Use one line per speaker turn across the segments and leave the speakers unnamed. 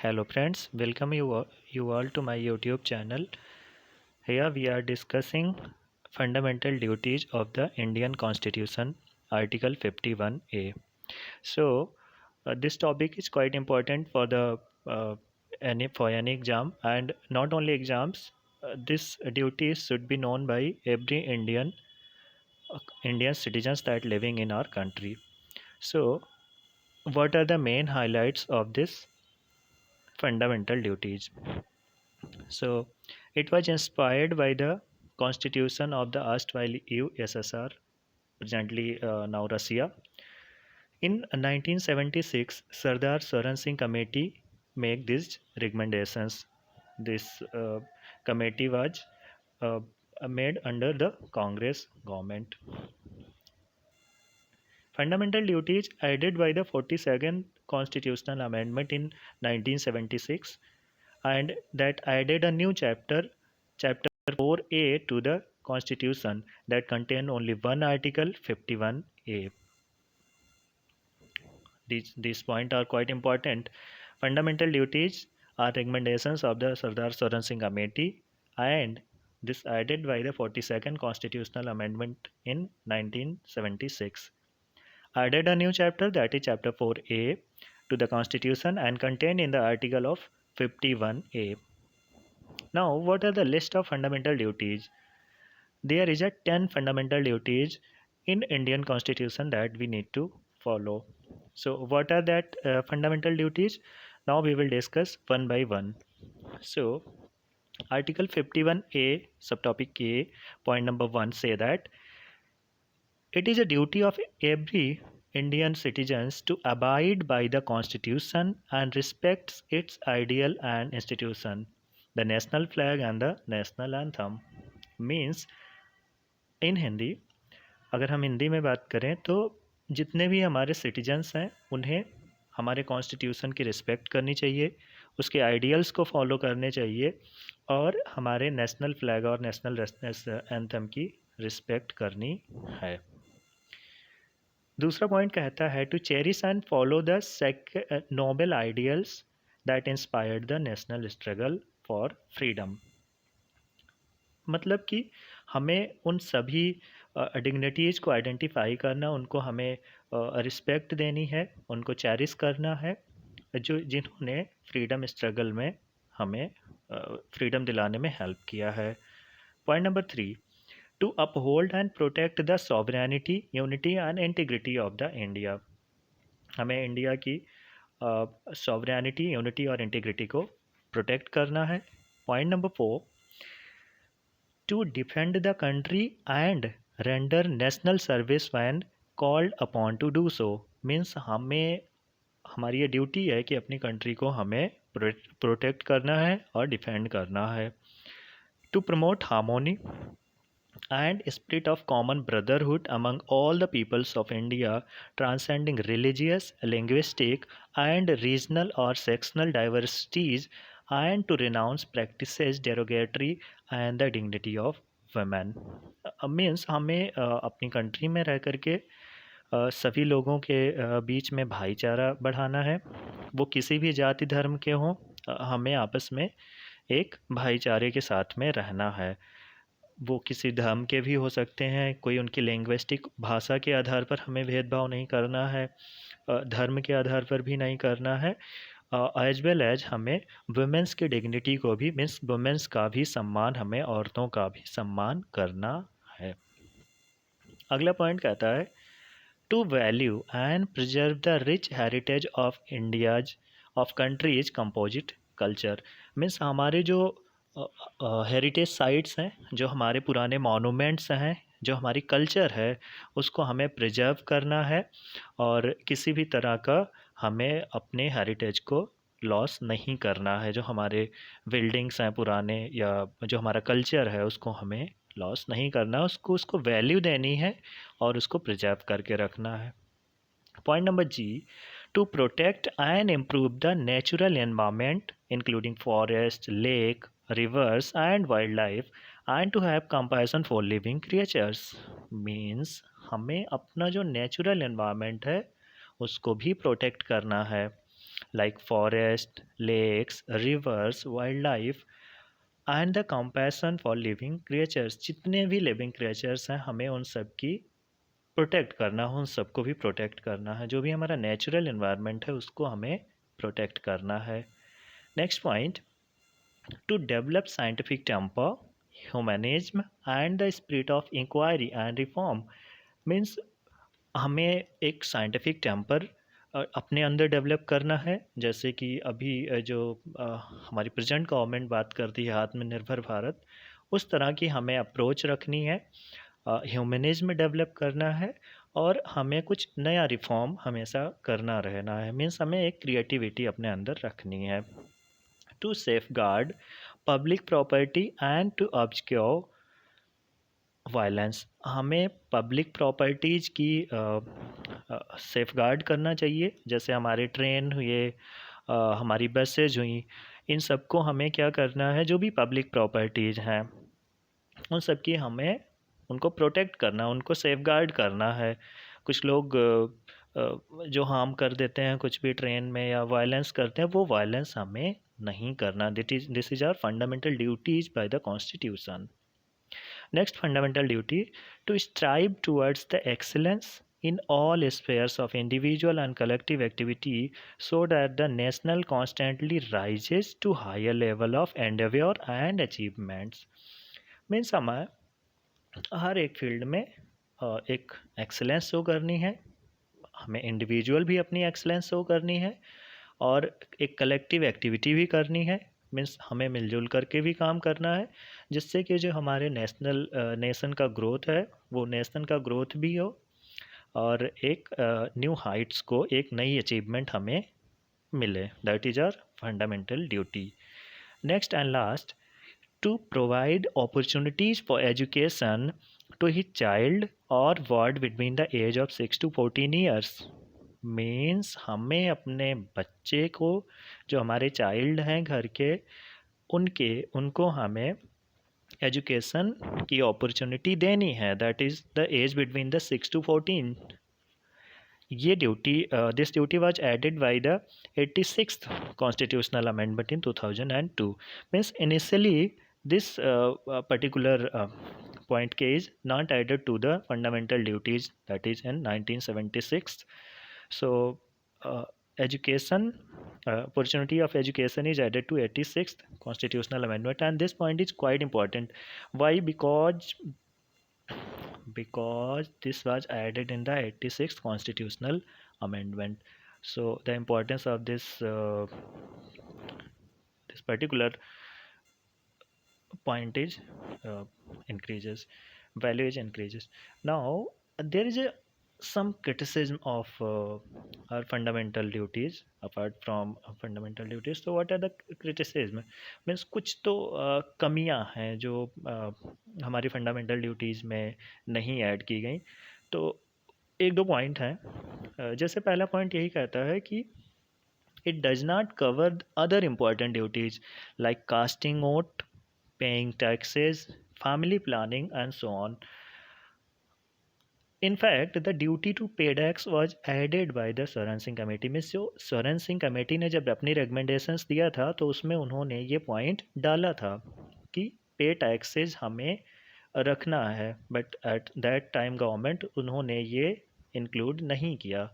Hello friends, welcome you all to my YouTube channel. Here we are discussing fundamental duties of the Indian Constitution, Article 51A. So this topic is quite important for the any exam, and not only exams. This duties should be known by every Indian citizens that living in our country. So what are the main highlights of this fundamental duties? So it was inspired by the constitution of the erstwhile USSR, presently now Russia. In 1976, Sardar Saran Singh Committee made these recommendations. This committee was uh, made under the Congress government. Fundamental duties added by the 42nd Constitutional Amendment in 1976, and that added a new chapter 4A to the Constitution that contained only one article, 51A. These points are quite important. Fundamental duties are recommendations of the Sardar Saran Singh Committee, and this added by the 42nd Constitutional Amendment in 1976. Added a new chapter, that is chapter 4A, to the Constitution and contained in the article of 51A. Now, what are the list of fundamental duties? There is a 10 fundamental duties in Indian Constitution that we need to follow. So, what are that fundamental duties? Now we will discuss one by one. So, Article 51A, subtopic A, point number 1 say that it is a duty of every Indian citizens to abide by the Constitution and respect its ideal and institution, the national flag and the national anthem. Means इन हिंदी, अगर हम हिंदी में बात करें तो जितने भी हमारे citizens हैं उन्हें हमारे कॉन्स्टिट्यूशन की रिस्पेक्ट करनी चाहिए, उसके आइडियल्स को फॉलो करने चाहिए और हमारे नेशनल फ्लैग और नेशनल एंथम की रिस्पेक्ट करनी है। दूसरा पॉइंट कहता है to cherish and follow the noble ideals that inspired the national struggle for freedom. मतलब कि हमें उन सभी डिग्निटीज़ को आइडेंटिफाई करना, उनको हमें रिस्पेक्ट देनी है, उनको चेरिश करना है, जो जिन्होंने फ्रीडम स्ट्रगल में हमें फ्रीडम दिलाने में हेल्प किया है। Point number 3, to uphold and protect the sovereignty, unity and integrity of the India. हमें इंडिया की सॉवरेनिटी, यूनिटी और इंटीग्रिटी को प्रोटेक्ट करना है। Point number 4, to defend the country and render national service when called upon to do so। Means हमें, हमारी ये duty है कि अपनी कंट्री को हमें प्रोटेक्ट करना है और डिफेंड करना है। To promote harmony and spirit of common brotherhood among all the peoples of India, transcending religious, linguistic, and regional or sectional diversities, and to renounce practices derogatory and the dignity of women। Means हमें अपनी country में रह करके सभी लोगों के बीच में भाईचारा बढ़ाना है, वो किसी भी जाति धर्म के हों, हमें आपस में एक भाईचारे के साथ में रहना है। वो किसी धर्म के भी हो सकते हैं, कोई उनकी लिंग्विस्टिक भाषा के आधार पर हमें भेदभाव नहीं करना है, धर्म के आधार पर भी नहीं करना है, एज वेल एज हमें वुमेंस की डिग्निटी को भी, मीन्स वुमेंस का भी सम्मान, हमें औरतों का भी सम्मान करना है। अगला पॉइंट कहता है to value and preserve the rich heritage of India's of countries composite culture. Means हमारे जो हेरिटेज साइट्स हैं, जो हमारे पुराने मॉन्यूमेंट्स हैं, जो हमारी कल्चर है, उसको हमें प्रिजर्व करना है और किसी भी तरह का हमें अपने हेरिटेज को लॉस नहीं करना है। जो हमारे बिल्डिंग्स हैं पुराने या जो हमारा कल्चर है उसको हमें लॉस नहीं करना, उसको वैल्यू देनी है और उसको प्रिजर्व करके रखना है। पॉइंट नंबर जी, to protect and improve the natural environment including forest, lake, rivers and wildlife and to have compassion for living creatures। Means हमें अपना जो नेचुरल एनवायरनमेंट है उसको भी प्रोटेक्ट करना है, like forest, lakes, rivers, wildlife and the compassion for living creatures. जितने भी लिविंग क्रिएचर्स हैं हमें उन सब की प्रोटेक्ट करना है, उन सबको भी प्रोटेक्ट करना है। जो भी हमारा नेचुरल इन्वायरमेंट है उसको हमें प्रोटेक्ट करना है। Next point, to develop scientific temper, humanism and the spirit of inquiry and reform. Means हमें एक साइंटिफिक टेम्पर अपने अंदर डेवलप करना है। जैसे कि अभी जो हमारी प्रेजेंट गवर्नमेंट बात करती है आत्मनिर्भर भारत, उस तरह की हमें अप्रोच रखनी है। ह्यूमनिज्म डेवलप करना है और हमें कुछ नया रिफॉर्म हमेशा करना रहना है। मीन्स हमें एक क्रिएटिविटी अपने अंदर रखनी है। To safeguard public property and to obscure violence. हमें पब्लिक प्रॉपर्टीज़ की सेफ गार्ड करना चाहिए। जैसे हमारे ट्रेन हुए, हमारी बसेज हुई, इन सबको हमें क्या करना है, जो भी पब्लिक प्रॉपर्टीज़ हैं उन सब की हमें उनको प्रोटेक्ट करना, उनको सेफ गार्ड करना है। कुछ लोग जो हार्म कर देते हैं कुछ भी ट्रेन में या वायलेंस करते हैं, वो वायलेंस हमें नहीं करना। This is our fundamental duties by the constitution. Next fundamental duty, to strive towards the excellence in all spheres of individual and collective activity so that the national constantly rises to higher level of endeavor and achievements। Means हमें हर एक field में एक excellence show करनी है, हमें individual भी अपनी excellence show करनी है और एक कलेक्टिव एक्टिविटी भी करनी है। मीन्स हमें मिलजुल करके भी काम करना है, जिससे कि जो हमारे नेशन का ग्रोथ है वो नेशन का ग्रोथ भी हो और एक न्यू हाइट्स को, एक नई अचीवमेंट हमें मिले। That is our fundamental duty. Next and last, to provide opportunities for education to his child or ward between the age of 6 to 14 years। Means हमें अपने बच्चे को, जो हमारे चाइल्ड हैं घर के, उनको हमें एजुकेशन की अपॉर्चुनिटी देनी है। That is the age between the 6 to 14। ये duty, this duty was added by the 86th constitutional amendment in 2002। Means initially this particular point K is not added to the fundamental duties, that is in 1976. So education, opportunity of education is added to 86th constitutional amendment, and this point is quite important. Why? Because this was added in the 86th constitutional amendment. So the importance of this particular pointage increases, valuage increases. Now there is some criticism of our fundamental duties apart from fundamental duties. So what are the criticism? Means कुछ तो कमियां हैं जो हमारी fundamental duties में नहीं add की गई। तो एक दो पॉइंट हैं। जैसे पहला पॉइंट यही कहता है कि it does not cover other important duties like casting vote, paying taxes, family planning, and so on. In fact, the duty to pay tax was added by the Swaran Singh committee में। जो Swaran Singh committee ने जब अपनी recommendations दिया था तो उसमें उन्होंने ये पॉइंट डाला था कि पे टैक्सेस हमें रखना है, but at that time government उन्होंने ये इंक्लूड नहीं किया।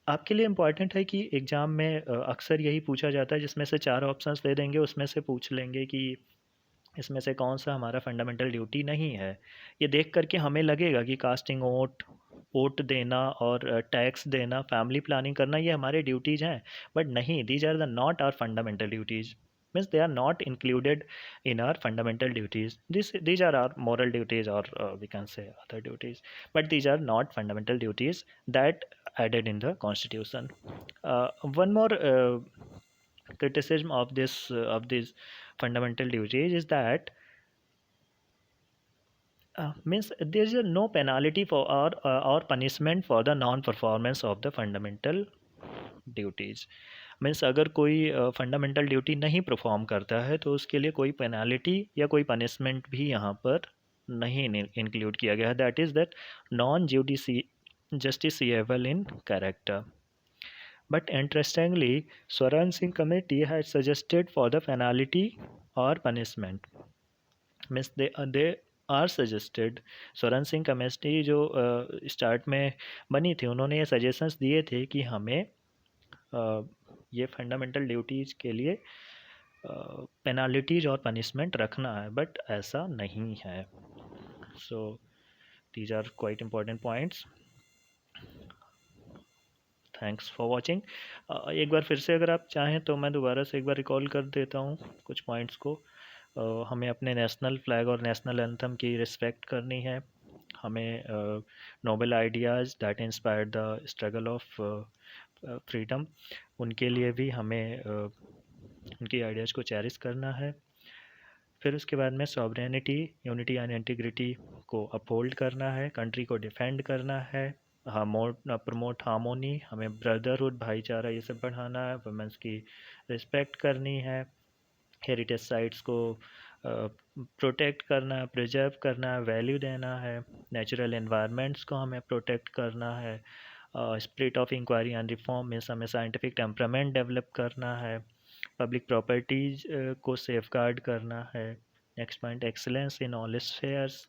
आपके लिए इम्पॉर्टेंट है कि एग्ज़ाम में अक्सर यही पूछा जाता है, जिसमें से 4 ऑप्शंस दे देंगे, उसमें से पूछ लेंगे कि इसमें से कौन सा हमारा फंडामेंटल ड्यूटी नहीं है। ये देख करके हमें लगेगा कि कास्टिंग वोट देना और टैक्स देना, फैमिली प्लानिंग करना ये हमारे ड्यूटीज़ हैं, बट नहीं, these are the not our fundamental duties. means they are not included in our fundamental duties. These are our moral duties, or we can say other duties, but these are not fundamental duties that added in the constitution. One more criticism of these fundamental duties is that means there is no penalty for or punishment for the non-performance of the fundamental duties. Means अगर कोई fundamental duty नहीं perform करता है तो उसके लिए कोई penalty या कोई पनिशमेंट भी यहाँ पर नहीं इंक्लूड किया गया है। That is that non justiciable in character. But interestingly, Swaran Singh committee had suggested for the penalty or punishment. Means they are suggested Swaran Singh committee जो स्टार्ट में बनी थी, उन्होंने ये सजेशंस दिए थे कि हमें ये फंडामेंटल ड्यूटीज़ के लिए पेनाल्टीज और पनिशमेंट रखना है, बट ऐसा नहीं है. So these are quite important points. Thanks for watching. एक बार फिर से अगर आप चाहें तो मैं दोबारा से एक बार रिकॉल कर देता हूँ कुछ पॉइंट्स को. हमें अपने नेशनल फ्लैग और नेशनल एंथम की रिस्पेक्ट करनी है. हमें noble ideas that inspired the struggle of freedom, उनके लिए भी हमें उनकी आइडियाज़ को चेरिश करना है. फिर उसके बाद में सॉवरेनिटी, यूनिटी एंड इंटीग्रिटी को अपहोल्ड करना है, कंट्री को डिफेंड करना है, प्रमोट हार्मोनी, हमें ब्रदरहुड, भाईचारा, ये सब बढ़ाना है, वुमेंस की रिस्पेक्ट करनी है, हेरिटेज साइट्स को प्रोटेक्ट करना है, प्रिजर्व करना है, वैल्यू देना है, नेचुरल एनवायरनमेंट्स को हमें प्रोटेक्ट करना है, spirit of inquiry and reform में हमें साइंटिफिक टेम्परामेंट डेवलप करना है, पब्लिक प्रॉपर्टीज को सेफगार्ड करना है. Next point, excellence in all spheres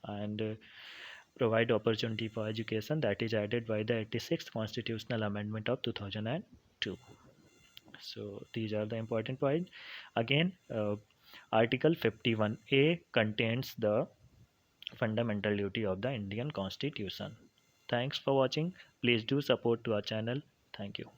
and provide opportunity for education, that is added by the 86th constitutional amendment of 2002. So these are the important points. Again, article 51A contains the fundamental duty of the Indian constitution. Thanks for watching. Please do support to our channel. Thank you.